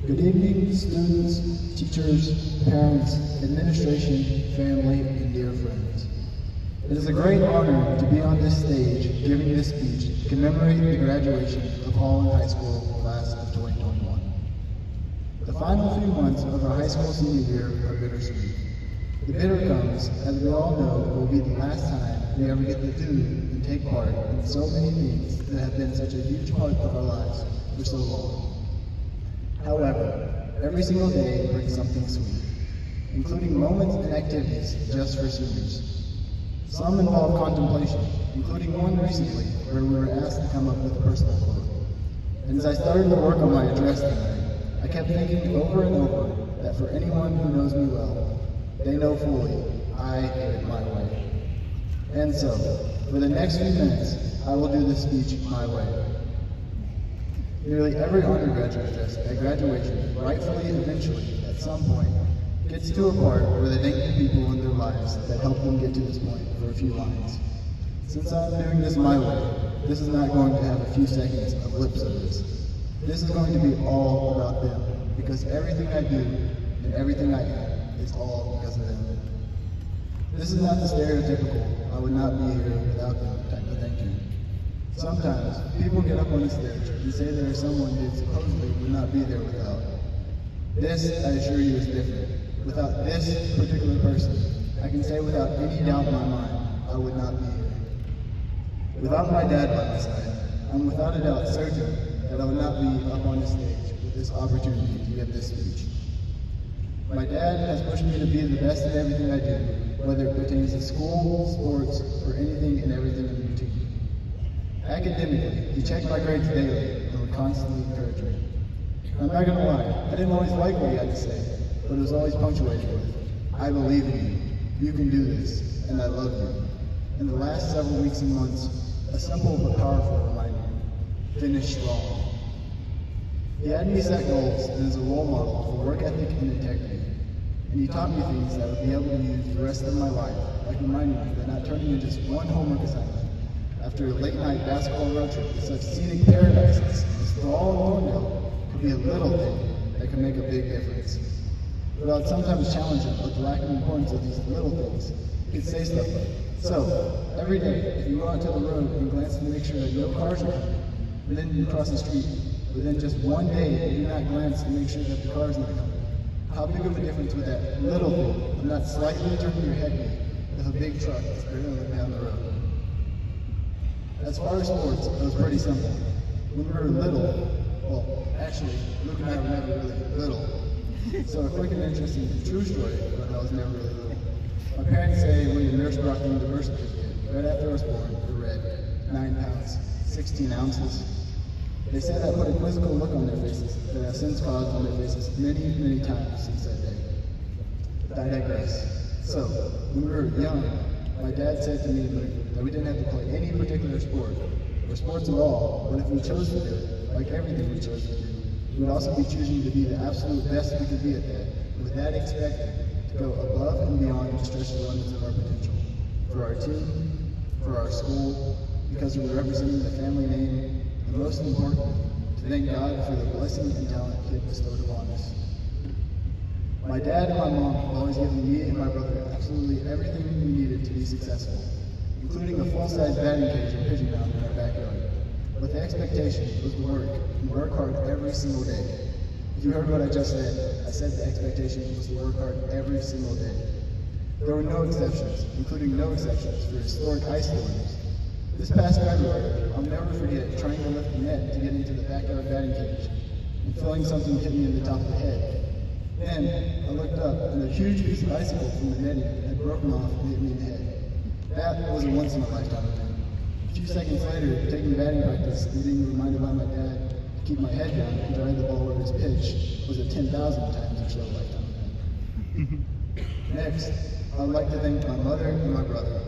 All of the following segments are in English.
Good evening, students, teachers, parents, administration, family, and dear friends. It is a great honor to be on this stage giving this speech to commemorate the graduation of Holland High School class of 2021. The final few months of our high school senior year are bittersweet. The bitter comes, as we all know, will be the last time we ever get to do and take part in so many things that have been such a huge part of our lives for so long. However, every single day brings something sweet, including moments and activities just for seniors. Some involve contemplation, including one recently where we were asked to come up with a personal quote. And as I started to work on my address tonight, I kept thinking over and over that for anyone who knows me well, they know fully I did it my way. And so, for the next few minutes, I will do this speech my way. Nearly every undergraduate at graduation, rightfully eventually, at some point, gets to a part where they thank the people in their lives that helped them get to this point for a few lines. Since I'm doing this my way, this is not going to have a few seconds of lip service. This is going to be all about them, because everything I do and everything I am is all because of them. This is not the stereotypical, I would not be here without them type of thank you. Sometimes, people get up on the stage and say there is someone they supposedly would not be there without. This, I assure you, is different. Without this particular person, I can say without any doubt in my mind, I would not be here. Without my dad by my side, I'm without a doubt certain that I would not be up on the stage with this opportunity to give this speech. My dad has pushed me to be the best at everything I do, whether it pertains to school, sports, or anything and everything in between. Academically, he checked my grades daily and would constantly encourage me. I'm not gonna lie, I didn't always like what he had to say, but it was always punctuated with, I believe in you can do this, and I love you. In the last several weeks and months, a simple but powerful reminder, finish strong. He had me set goals and as a role model for work ethic and integrity, and he taught me things that I would be able to use the rest of my life, like reminding me that not turning in just one homework assignment after a late-night basketball road trip to such scenic paradises as Thrall and Thorndale could be a little thing that could make a big difference. But I'd sometimes challenge him with the lack of importance of these little things. He'd say stuff like, so, every day, if you go out to the road and glance to make sure that no cars are coming, and then you cross the street, but then just one day you do not glance to make sure that the car's not coming, how big of a difference would that little thing of not slightly turning your head make if a big truck is barreling down the road? As far as sports, it was pretty simple. When we were little, well, actually, Luke and I were never really little. So a quick and interesting true story, but I was never really little. My parents say when the nurse brought me the birth certificate, right after I was born, it read 9 pounds, 16 ounces. They said I put a quizzical look on their faces that I've since caused on their faces many, many times since that day. But I digress. So, when we were young, my dad said to me that we didn't have to play any particular sport, or sports at all, but if we chose to do it, like everything we chose to do, we would also be choosing to be the absolute best we could be at that, and with that expected to go above and beyond to stretch the limits of our potential. For our team, for our school, because we were representing the family name, and most importantly, to thank God for the blessing and talent He had bestowed upon us. My dad and my mom have always given me and my brother absolutely everything we needed to be successful, including a full-size batting cage and pigeon mound in our backyard. But the expectation was to work, and work hard every single day. If you heard what I just said, I said the expectation was to work hard every single day. There were no exceptions, including no exceptions for historic ice storms. This past February, I'll never forget trying to lift the net to get into the backyard batting cage, and feeling something hit me in the top of the head. Then, I looked up, and a huge piece of icicle from the netting had broken off and hit me in the head. That was a once-in-a-lifetime event. A few seconds later, taking batting practice and being reminded by my dad to keep my head down and drive the ball where it was pitched was a 10,000 times or so lifetime event. Next, I would like to thank my mother and my brother.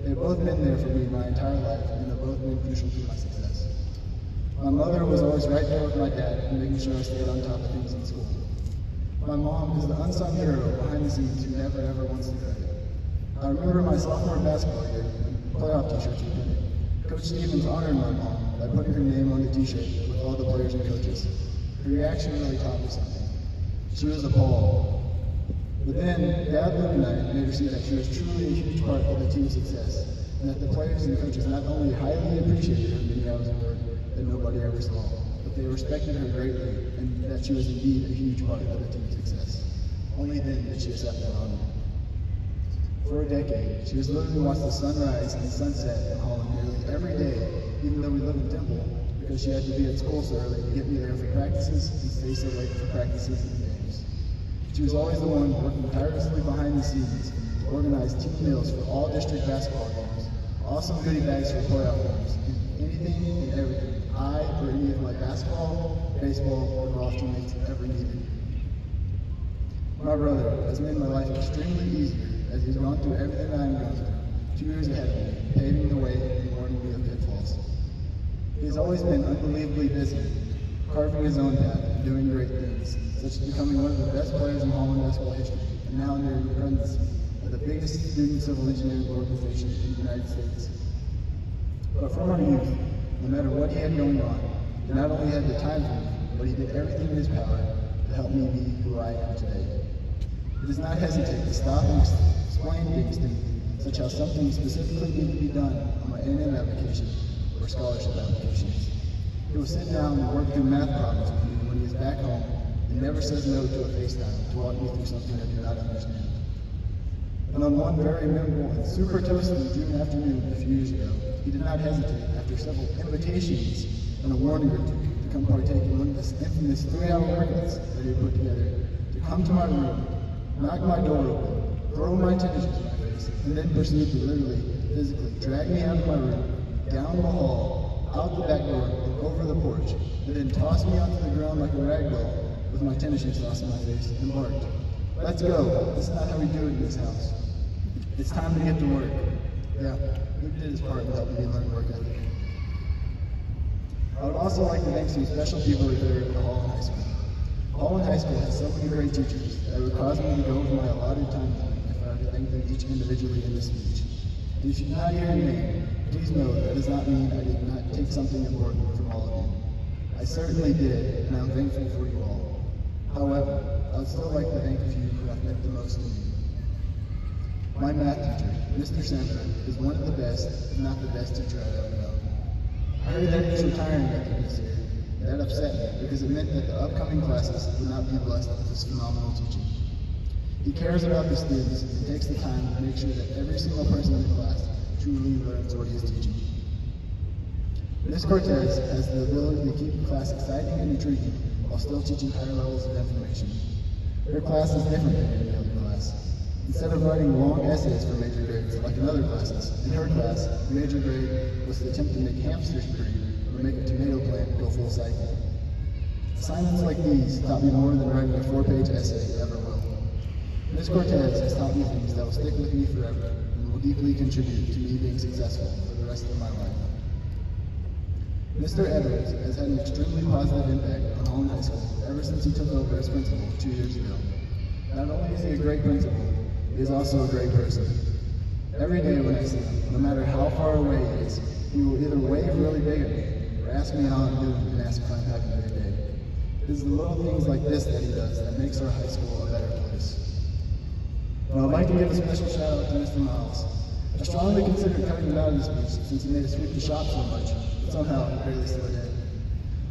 They've both been there for me my entire life, and they've both been crucial to my success. My mother was always right there with my dad and making sure I stayed on top of things in school. My mom is the unsung hero behind the scenes who never ever wants to credit. I remember my sophomore basketball year, playoff t-shirts were printed. Coach Stevens honored my mom by putting her name on the t-shirt with all the players and coaches. Her reaction really taught me something. She was appalled. But then, Dad Luke and I made her see that she was truly a huge part of the team's success, and that the players and coaches not only highly appreciated her many hours of work that nobody ever saw, but they respected her greatly, and that she was indeed a huge part of the team's success. Only then did she accept that honor. For a decade, she has literally watched the sunrise and sunset in Holland nearly every day, even though we live in Temple, because she had to be at school so early to get me there for practices and stay so late for practices and games. She was always the one working tirelessly behind the scenes to organize team meals for all district basketball games, awesome goodie bags for playoff games, and anything and everything I or any of my basketball, baseball, or golf teammates ever needed. My brother has made my life extremely easier as he's gone through everything that I'm going through, 2 years ahead of me, paving the way and warning me of pitfalls. He has always been unbelievably busy, carving his own path and doing great things, such as becoming one of the best players in Holland basketball history, and now nearing the presidency of the biggest student civil engineering organization in the United States. But from our youth, no matter what he had going on, he not only had the time for me, but he did everything in his power to help me be who I am today. He does not hesitate to stop and explain things to me, such how something specifically needed to be done on my A&M application or scholarship applications. He will sit down and work through math problems with me when he is back home and never says no to a FaceTime to walk me through something I do not understand. And on one very memorable and super toasty June afternoon a few years ago, he did not hesitate, after several invitations and a warning or two, to come partake in one of the infamous 3-hour workouts that he had put together, to come to my room, knock my door open, throw my tennis shoes in my face, and then proceed to literally, physically drag me out of my room, down the hall, out the back door, and over the porch, and then toss me onto the ground like a rag doll with my tennis shoes tossed in my face and barked, "Let's go, this is not how we do it in this house. It's time to get to work." Yeah, Luke did his part in helping me learn work ethic. I would also like to thank some special people that are at Holland High School. Holland High School has so many great teachers that it would cause me to go over my allotted time limit if I were to thank them each individually in this speech. And if you do not hear your name, please know that does not mean I did not take something important from all of you. I certainly did, and I'm thankful for you all. However, I would still like to thank a few who have meant the most to me. My math teacher, Mr. Sanford, is one of the best, if not the best teacher I've ever known. I heard that he was retiring after this year, and that upset me because it meant that the upcoming classes would not be blessed with his phenomenal teaching. He cares about the students and takes the time to make sure that every single person in the class truly learns what he is teaching. Ms. Cortez has the ability to keep the class exciting and intriguing while still teaching higher levels of information. Her class is different than any other class. Instead of writing long essays for major grades like in other classes, in her class, the major grade was to attempt to make hamsters breed or make a tomato plant go full cycle. Assignments like these taught me more than writing a 4-page essay ever will. Ms. Cortez has taught me things that will stick with me forever and will deeply contribute to me being successful for the rest of my life. Mr. Edwards has had an extremely positive impact on Holland High School ever since he took over as principal 2 years ago. Not only is he a great principal, he is also a great person. Every day when I see him, no matter how far away he is, he will either wave really big at me or ask me how I'm doing and ask if I'm having a good day. It is the little things like this that he does that makes our high school a better place. Well, I'd like to give a special shout out to Mr. Miles. I strongly considered cutting him out of this speech since he made us sweep the shop so much, but somehow he barely slid in.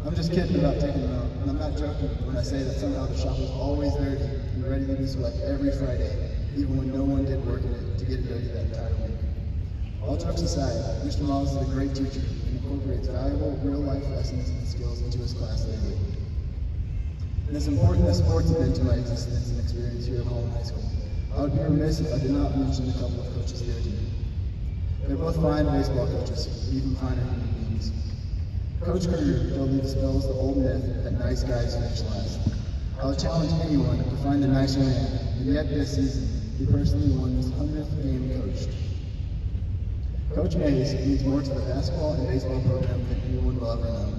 I'm just kidding about taking him out, and I'm not joking when I say that somehow the shop was always dirty and ready to be swept every Friday, even when no one did work in it to get it ready that entire week. All jokes aside, Mr. Miles is a great teacher and incorporates valuable real-life lessons and skills into his class daily. And as important as sports have been to my existence and experience here at Holland High School, I would be remiss if I did not mention a couple of coaches here to me. They're both fine baseball coaches, even finer human beings. Coach Kruger totally dispels the old myth that nice guys finish last. I would challenge anyone to find a nicer man, and yet this season, he personally won his 100th game coached. Coach Mays means more to the basketball and baseball program than anyone will ever know.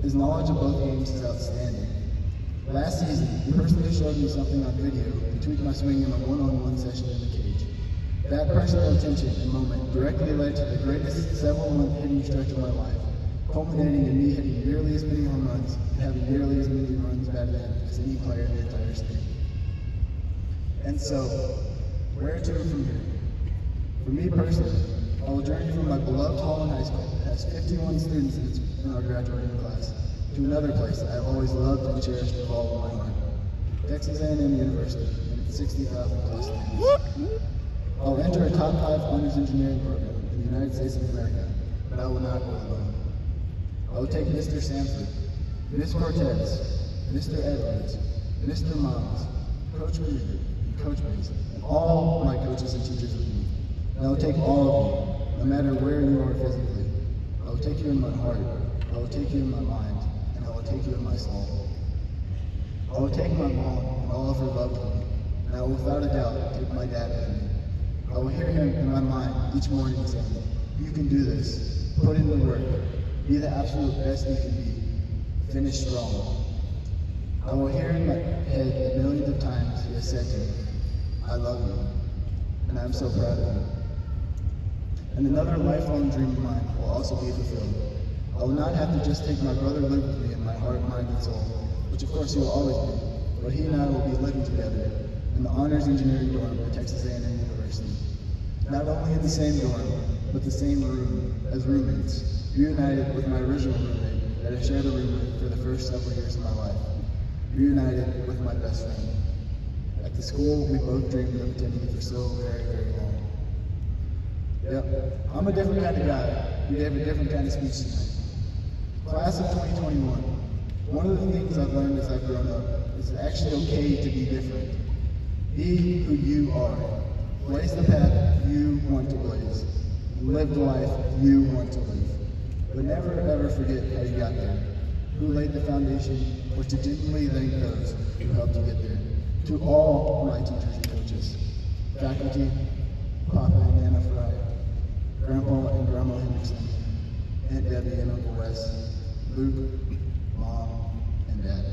His knowledge of both games is outstanding. Last season, he personally showed me something on video and tweaked my swing in a one-on-one session in the cage. That personal attention and moment directly led to the greatest several-month hitting stretch of my life, culminating in me hitting nearly as many home runs and having nearly as many runs batted in as any player in the entire state. And so, where to from here? For me personally, I will journey from my beloved Holland High School that has 51 students in our graduating class to another place that I have always loved and cherished with all of my heart, Texas A&M University and its 60,000 plus students. I will enter a top 5 honors engineering program in the United States of America, but I will not go alone. I will take Mr. Sanford, Ms. Cortez, Mr. Edwards, Mr. Miles, Coach Krieger, and Coach Mason, and all my coaches and teachers with me. And I will take all of you, no matter where you are physically. I will take you in my heart, I will take you in my mind, and I will take you in my soul. I will take my mom and all of her love with me, and I will without a doubt take my dad with me. I will hear him in my mind each morning saying, "You can do this, put in the work, be the absolute best you can be, finish strong." I will hear in my head the millions of times he has said to me, "I love you," and I am so proud of you. And another lifelong dream of mine will also be fulfilled. I will not have to just take my brother Luke with me in my heart, mind, and soul, which of course he will always be, but he and I will be living together in the honors engineering dorm at Texas A&M University. Not only in the same dorm, but the same room as roommates, reunited with my original roommate that I shared a room with for the first several years of my life, reunited with my best friend. At the school we both dreamed of attending for so very, very long. Yep, I'm a different kind of guy who gave a different kind of speech tonight. Class of 2021, one of the things I've learned as I've grown up is it's actually okay to be different. Be who you are. Blaze the path you want to blaze. Live the life you want to live. But never ever forget how you got there, who laid the foundation, or to genuinely thank those who helped you get there. To all my teachers and coaches, faculty, Papa and Nana Frei, Grandpa and Grandma Henderson, Aunt Debbie and Uncle Wes, Luke, Mom, and Dad.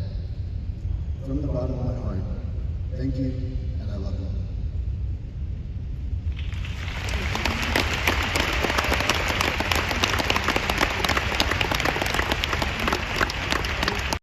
From the bottom of my heart, thank you, and I love you.